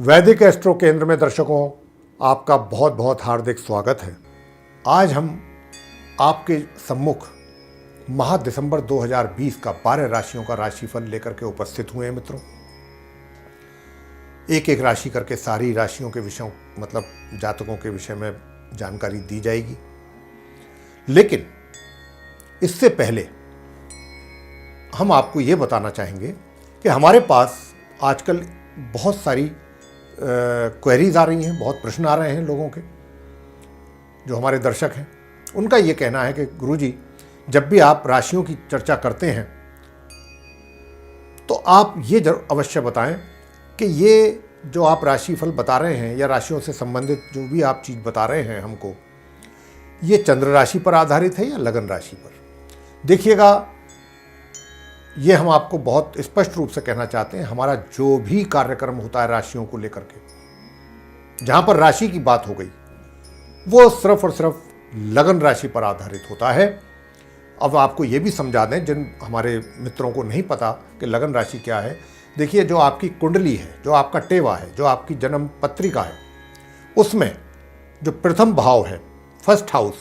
वैदिक एस्ट्रो केंद्र में दर्शकों आपका बहुत बहुत हार्दिक स्वागत है। आज हम आपके सम्मुख माह दिसंबर 2020 का 12 राशियों का राशिफल लेकर के उपस्थित हुए हैं मित्रों। एक एक राशि करके सारी राशियों के विषयों जातकों के विषय में जानकारी दी जाएगी, लेकिन इससे पहले हम आपको ये बताना चाहेंगे कि हमारे पास आजकल बहुत सारी क्वेरीज आ रही हैं, बहुत प्रश्न आ रहे हैं लोगों के, जो हमारे दर्शक हैं। उनका ये कहना है कि गुरुजी, जब भी आप राशियों की चर्चा करते हैं तो आप ये अवश्य बताएं कि ये जो आप राशिफल बता रहे हैं या राशियों से संबंधित जो भी आप चीज़ बता रहे हैं हमको, ये चंद्र राशि पर आधारित है या लगन राशि पर। देखिएगा, ये हम आपको बहुत स्पष्ट रूप से कहना चाहते हैं, हमारा जो भी कार्यक्रम होता है राशियों को लेकर के, जहां पर राशि की बात हो गई, वो सिर्फ और सिर्फ लगन राशि पर आधारित होता है। अब आपको ये भी समझा दें, जिन हमारे मित्रों को नहीं पता कि लगन राशि क्या है। देखिए, जो आपकी कुंडली है, जो आपका टेवा है, जो आपकी जन्म पत्रिका है, उसमें जो प्रथम भाव है, फर्स्ट हाउस,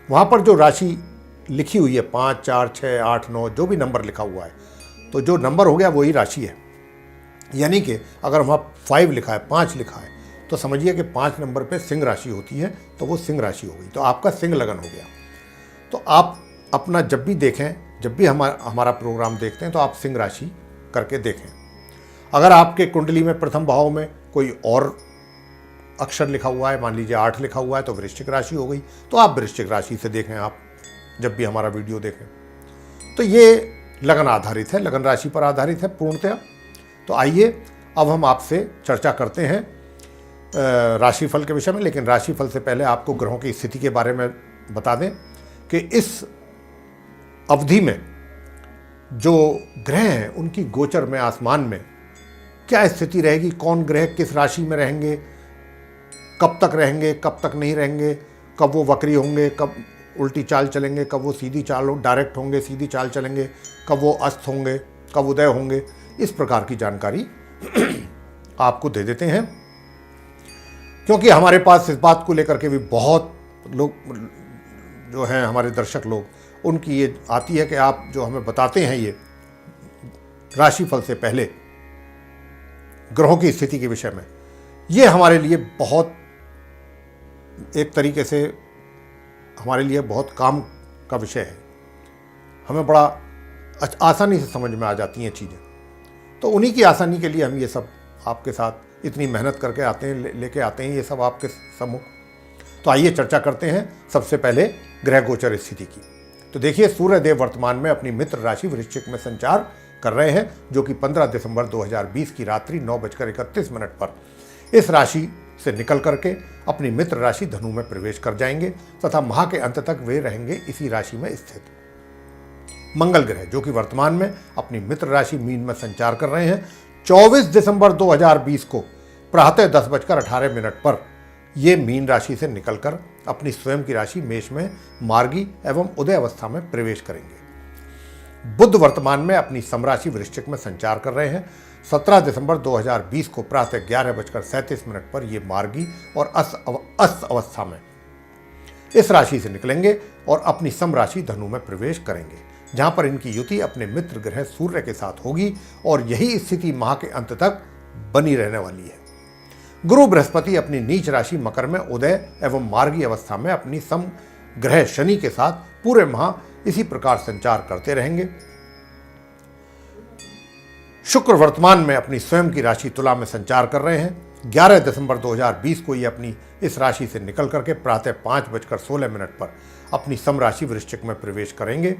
वहाँ पर जो राशि लिखी हुई है 5, 4, 6, 8, 9, जो भी नंबर लिखा हुआ है, तो जो नंबर हो गया वही राशि है। यानी कि अगर वहाँ 5 लिखा है, 5 लिखा है, तो समझिए कि 5 नंबर पे सिंह राशि होती है, तो वो सिंह राशि हो गई, तो आपका सिंह लगन हो गया। तो आप अपना जब भी देखें, जब भी हमारा प्रोग्राम देखते हैं, तो आप सिंह राशि करके देखें। अगर आपके कुंडली में प्रथम भाव में कोई और अक्षर लिखा हुआ है, मान लीजिए 8 लिखा हुआ है, तो वृश्चिक राशि हो गई, तो आप वृश्चिक राशि से देखें। आप जब भी हमारा वीडियो देखें, तो ये लगन आधारित है, लगन राशि पर आधारित है पूर्णतया। तो आइए अब हम आपसे चर्चा करते हैं राशिफल के विषय में। लेकिन राशिफल से पहले आपको ग्रहों की स्थिति के बारे में बता दें कि इस अवधि में जो ग्रह हैं उनकी गोचर में, आसमान में क्या स्थिति रहेगी, कौन ग्रह किस राशि में रहेंगे, कब तक रहेंगे, कब तक नहीं रहेंगे, कब वो वक्री होंगे, कब उल्टी चाल चलेंगे, कब वो सीधी चाल डायरेक्ट होंगे, सीधी चाल चलेंगे, कब वो अस्त होंगे, कब उदय होंगे, इस प्रकार की जानकारी आपको दे देते हैं। क्योंकि हमारे पास इस बात को लेकर के भी बहुत लोग जो हैं, हमारे दर्शक लोग, उनकी ये आती है कि आप जो हमें बताते हैं ये राशिफल से पहले ग्रहों की स्थिति के विषय में, ये हमारे लिए बहुत, एक तरीके से हमारे लिए बहुत काम का विषय है। हमें बड़ा आसानी से समझ में आ जाती हैं चीज़ें, तो उन्हीं की आसानी के लिए हम ये सब आपके साथ इतनी मेहनत करके आते हैं, लेके आते हैं ये सब आपके सम्मुख। तो आइए चर्चा करते हैं सबसे पहले ग्रह गोचर स्थिति की। तो देखिए, सूर्यदेव वर्तमान में अपनी मित्र राशि वृश्चिक में संचार कर रहे हैं, जो कि 15 दिसंबर 2020 की रात्रि 9:31 पर इस राशि से निकल करके अपनी मित्र राशि धनु में प्रवेश कर जाएंगे तथा माह के अंत तक वे रहेंगे इसी राशि में स्थित। मंगल ग्रह, जो कि वर्तमान में अपनी मित्र राशि मीन में संचार कर रहे हैं, 24 दिसंबर 2020 को प्रातः 10:18 पर ये मीन राशि से निकलकर अपनी स्वयं की राशि मेष में मार्गी एवं उदय अवस्था में प्रवेश करेंगे। बुध वर्तमान में अपनी समराशि वृश्चिक में संचार कर रहे हैं, 17 दिसंबर 2020 को प्रातः 11:37 पर ये मार्गी और अस्त अवस्था में इस राशि से निकलेंगे और अपनी समराशि धनु में प्रवेश करेंगे, जहां पर इनकी युति अपने मित्र ग्रह सूर्य के साथ होगी और यही स्थिति माह के अंत तक बनी रहने वाली है। गुरु बृहस्पति अपनी नीच राशि मकर में उदय एवं मार्गी अवस्था में अपनी सम ग्रह शनि के साथ पूरे माह इसी प्रकार संचार करते रहेंगे। शुक्र वर्तमान में अपनी स्वयं की राशि तुला में संचार कर रहे हैं, 11 दिसंबर 2020 को ये अपनी इस राशि से निकल करके प्रातः 5:16 पर अपनी समराशि वृश्चिक में प्रवेश करेंगे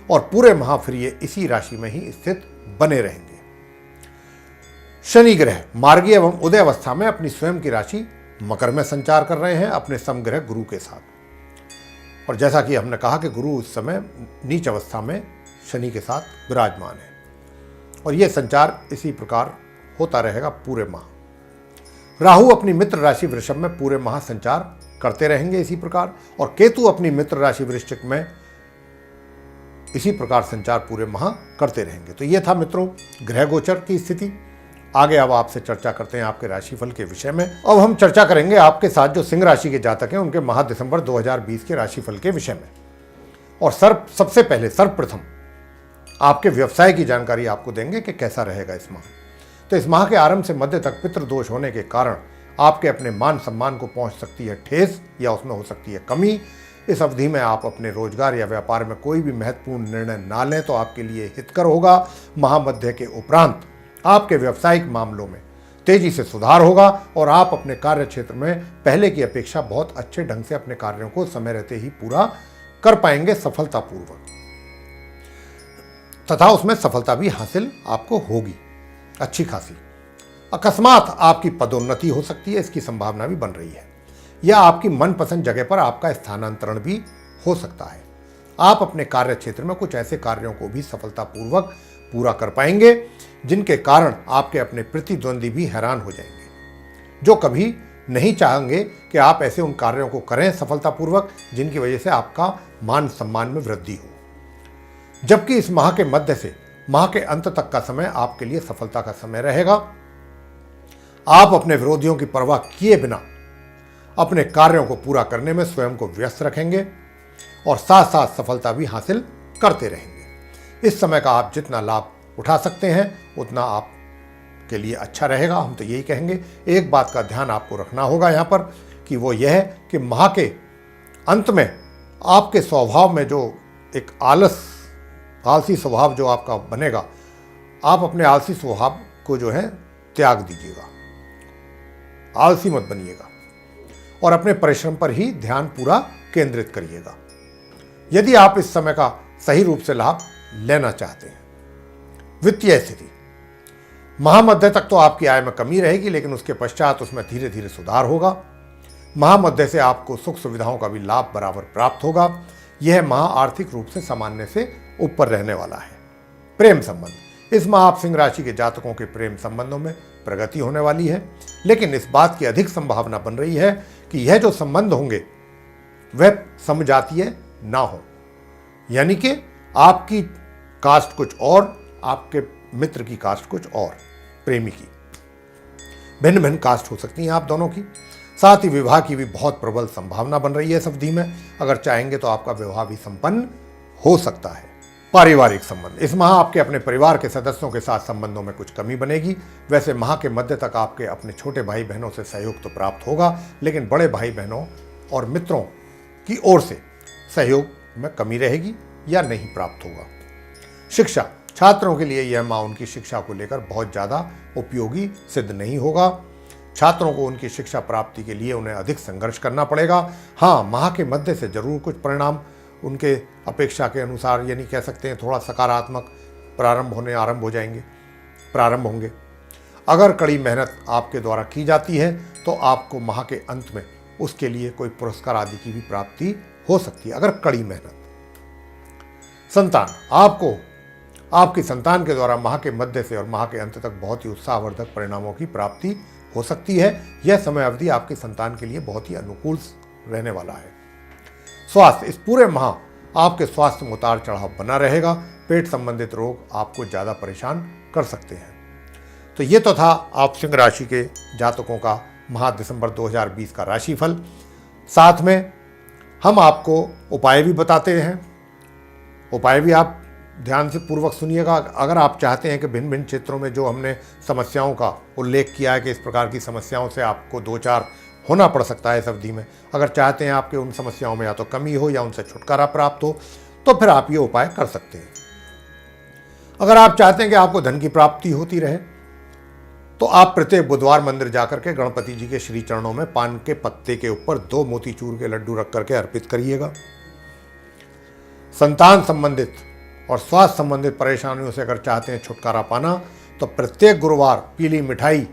और पूरे माह फिर ये इसी राशि में ही स्थित बने रहेंगे। शनि ग्रह मार्गी एवं उदय अवस्था में अपनी स्वयं की राशि मकर में संचार कर रहे हैं अपने समग्रह गुरु के साथ। और जैसा कि हमने कहा कि गुरु इस समय नीच अवस्था में शनि के साथ विराजमान है और यह संचार इसी प्रकार होता रहेगा पूरे माह। राहु अपनी मित्र राशि वृषभ में पूरे माह संचार करते रहेंगे इसी प्रकार, और केतु अपनी मित्र राशि वृश्चिक में इसी प्रकार संचार पूरे माह करते रहेंगे। तो ये था मित्रों ग्रह गोचर की स्थिति। आगे अब आपसे चर्चा करते हैं आपके राशिफल के विषय में। अब हम चर्चा करेंगे आपके साथ जो सिंह राशि के जातक हैं उनके माह दिसंबर 2020 के राशिफल के विषय में। और सबसे पहले सर्वप्रथम आपके व्यवसाय की जानकारी आपको देंगे कि कैसा रहेगा इस माह। तो इस माह के आरंभ से मध्य तक पितृदोष होने के कारण आपके अपने मान सम्मान को पहुंच सकती है ठेस या उसमें हो सकती है कमी। इस अवधि में आप अपने रोजगार या व्यापार में कोई भी महत्वपूर्ण निर्णय ना लें तो आपके लिए हितकर होगा। महामध्य के उपरांत आपके व्यावसायिक मामलों में तेजी से सुधार होगा और आप अपने कार्य क्षेत्र में पहले की अपेक्षा बहुत अच्छे ढंग से अपने कार्यों को समय रहते ही पूरा कर पाएंगे सफलतापूर्वक, तथा उसमें सफलता भी हासिल आपको होगी अच्छी खासी। अकस्मात आपकी पदोन्नति हो सकती है, इसकी संभावना भी बन रही है, या आपकी मनपसंद जगह पर आपका स्थानांतरण भी हो सकता है। आप अपने कार्य क्षेत्र में कुछ ऐसे कार्यों को भी सफलतापूर्वक पूरा कर पाएंगे जिनके कारण आपके अपने प्रतिद्वंदी भी हैरान हो जाएंगे, जो कभी नहीं चाहेंगे कि आप ऐसे उन कार्यों को करें सफलतापूर्वक जिनकी वजह से आपका मान सम्मान में वृद्धि हो। जबकि इस माह के मध्य से माह के अंत तक का समय आपके लिए सफलता का समय रहेगा। आप अपने विरोधियों की परवाह किए बिना अपने कार्यों को पूरा करने में स्वयं को व्यस्त रखेंगे और साथ साथ सफलता भी हासिल करते रहेंगे। इस समय का आप जितना लाभ उठा सकते हैं उतना आप के लिए अच्छा रहेगा, हम तो यही कहेंगे। एक बात का ध्यान आपको रखना होगा यहाँ पर कि वो यह है कि माह के अंत में आपके स्वभाव में जो एक आलसी स्वभाव जो आपका बनेगा, आप अपने आलसी स्वभाव को जो है त्याग दीजिएगा, आलसी मत बनिएगा और अपने परिश्रम पर ही ध्यान पूरा केंद्रित करिएगा यदि आप इस समय का सही रूप से लाभ लेना चाहते हैं। वित्तीय स्थिति महामध्य तक तो आपकी आय में कमी रहेगी, लेकिन उसके पश्चात उसमें धीरे धीरे सुधार होगा। महामध्य से आपको सुख सुविधाओं का भी लाभ बराबर प्राप्त होगा। यह माह आर्थिक रूप से सामान्य से ऊपर रहने वाला है। प्रेम संबंध, इस माह आप सिंह राशि के जातकों के प्रेम संबंधों में प्रगति होने वाली है, लेकिन इस बात की अधिक संभावना बन रही है कि यह जो संबंध होंगे वह समजातीय ना हो, यानी कि आपकी कास्ट कुछ और, आपके मित्र की कास्ट कुछ और, प्रेमी की भिन्न भिन्न कास्ट हो सकती हैं आप दोनों की। साथ ही विवाह की भी बहुत प्रबल संभावना बन रही है इस अवधि में। अगर चाहेंगे तो आपका विवाह भी संपन्न हो सकता है। पारिवारिक संबंध, इस माह आपके अपने परिवार के सदस्यों के साथ संबंधों में कुछ कमी बनेगी। वैसे माह के मध्य तक आपके अपने छोटे भाई बहनों से सहयोग तो प्राप्त होगा, लेकिन बड़े भाई बहनों और मित्रों की ओर से सहयोग में कमी रहेगी या नहीं प्राप्त होगा। शिक्षा, छात्रों के लिए यह माह उनकी शिक्षा को लेकर बहुत ज़्यादा उपयोगी सिद्ध नहीं होगा। छात्रों को उनकी शिक्षा प्राप्ति के लिए उन्हें अधिक संघर्ष करना पड़ेगा। हाँ, माह के मध्य से जरूर कुछ परिणाम उनके अपेक्षा के अनुसार, यानी कह सकते हैं थोड़ा सकारात्मक प्रारंभ होंगे। अगर कड़ी मेहनत आपके द्वारा की जाती है तो आपको माह के अंत में उसके लिए कोई पुरस्कार आदि की भी प्राप्ति हो सकती है, अगर कड़ी मेहनत। संतान, आपको आपकी संतान के द्वारा माह के मध्य से और माह के अंत तक बहुत ही उत्साहवर्धक परिणामों की प्राप्ति हो सकती है। यह समय अवधि आपकी संतान के लिए बहुत ही अनुकूल रहने वाला है। स्वास्थ्य, इस पूरे माह आपके स्वास्थ्य में उतार चढ़ाव बना रहेगा। पेट संबंधित रोग आपको ज़्यादा परेशान कर सकते हैं। तो ये तो था आप सिंह राशि के जातकों का माह दिसंबर 2020 का राशिफल। साथ में हम आपको उपाय भी बताते हैं। उपाय भी आप ध्यान से पूर्वक सुनिएगा। अगर आप चाहते हैं कि भिन्न भिन्न क्षेत्रों में जो हमने समस्याओं का उल्लेख किया है कि इस प्रकार की समस्याओं से आपको दो चार होना पड़ सकता है इस अवधि में, अगर चाहते हैं आपके उन समस्याओं में या तो कमी हो या उनसे छुटकारा प्राप्त हो, तो फिर आप ये उपाय कर सकते हैं। अगर आप चाहते हैं कि आपको धन की प्राप्ति होती रहे तो आप प्रत्येक बुधवार मंदिर जाकर के गणपति जी के श्री चरणों में पान के पत्ते के ऊपर 2 मोतीचूर के लड्डू रख करके अर्पित करिएगा। संतान संबंधित और स्वास्थ्य संबंधित परेशानियों से अगर चाहते हैं छुटकारा पाना तो प्रत्येक गुरुवार पीली मिठाई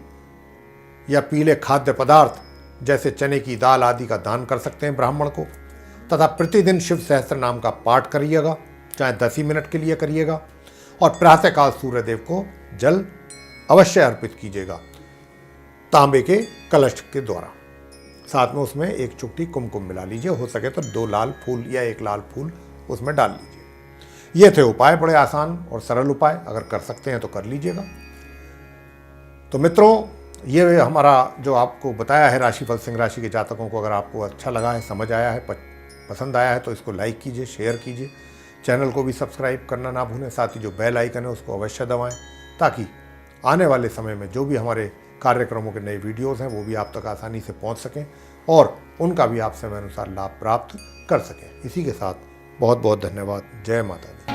या पीले खाद्य पदार्थ जैसे चने की दाल आदि का दान कर सकते हैं ब्राह्मण को, तथा प्रतिदिन शिव सहस्त्र नाम का पाठ करिएगा, चाहे 10 ही मिनट के लिए करिएगा, और प्रातःकाल सूर्यदेव को जल अवश्य अर्पित कीजिएगा तांबे के कलश के द्वारा। साथ में उसमें एक चुटकी कुमकुम मिला लीजिए, हो सके तो 2 लाल फूल या 1 लाल फूल उसमें डाल लीजिए। ये थे उपाय, बड़े आसान और सरल उपाय, अगर कर सकते हैं तो कर लीजिएगा। तो मित्रों, ये हमारा जो आपको बताया है राशिफल सिंह राशि के जातकों को, अगर आपको अच्छा लगा है, समझ आया है, पसंद आया है तो इसको लाइक कीजिए, शेयर कीजिए, चैनल को भी सब्सक्राइब करना ना भूलें। साथ ही जो बेल आइकन है उसको अवश्य दबाएं, ताकि आने वाले समय में जो भी हमारे कार्यक्रमों के नए वीडियोज़ हैं वो भी आप तक आसानी से पहुंच सकें और उनका भी आप समय अनुसार लाभ प्राप्त कर सकें। इसी के साथ बहुत बहुत धन्यवाद। जय माता दी।